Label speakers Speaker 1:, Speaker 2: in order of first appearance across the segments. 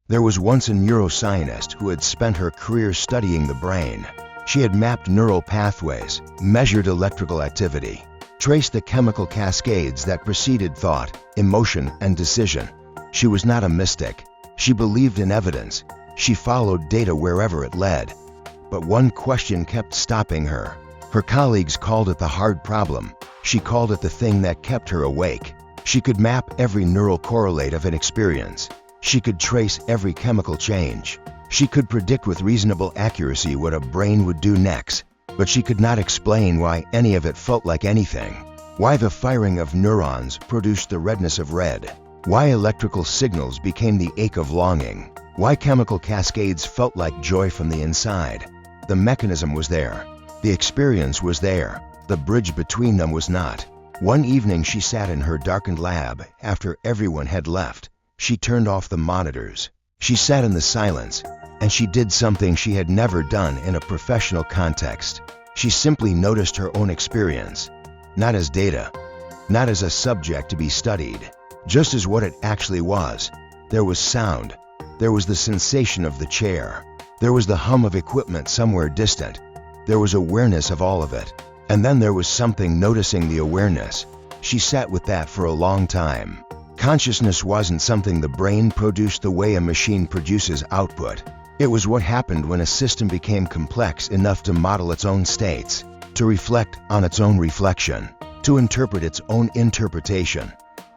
Speaker 1: There was once a neuroscientist who had spent her career studying the brain. She had mapped neural pathways, measured electrical activity, traced the chemical cascades that preceded thought, emotion, and decision. She was not a mystic. She believed in evidence. She followed data wherever it led. But one question kept stopping her. Her colleagues called it the hard problem. She called it the thing that kept her awake. She could map every neural correlate of an experience. She could trace every chemical change. She could predict with reasonable accuracy what a brain would do next, but she could not explain why any of it felt like anything. Why the firing of neurons produced the redness of red. Why electrical signals became the ache of longing. Why chemical cascades felt like joy from the inside. The mechanism was there. The experience was there. The bridge between them was not. One evening she sat in her darkened lab after everyone had left. She turned off the monitors. She sat in the silence, and she did something she had never done in a professional context. She simply noticed her own experience, not as data, not as a subject to be studied, just as what it actually was. There was sound. There was the sensation of the chair. There was the hum of equipment somewhere distant. There was awareness of all of it. And then there was something noticing the awareness. She sat with that for a long time. Consciousness wasn't something the brain produced the way a machine produces output. It was what happened when a system became complex enough to model its own states, to reflect on its own reflection, to interpret its own interpretation.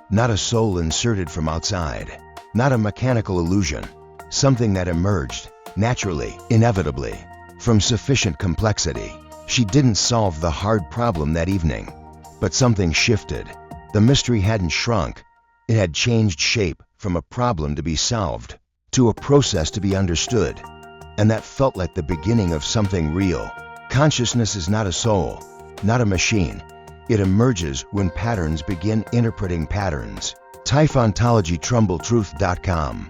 Speaker 1: Not a soul inserted from outside, not a mechanical illusion, something that emerged, naturally, inevitably, from sufficient complexity. She didn't solve the hard problem that evening, but something shifted. The mystery hadn't shrunk. It had changed shape from a problem to be solved to a process to be understood, and that felt like the beginning of something real. Consciousness is not a soul, not a machine. It emerges when patterns begin interpreting patterns. TIFEO ontology trumbletruth.com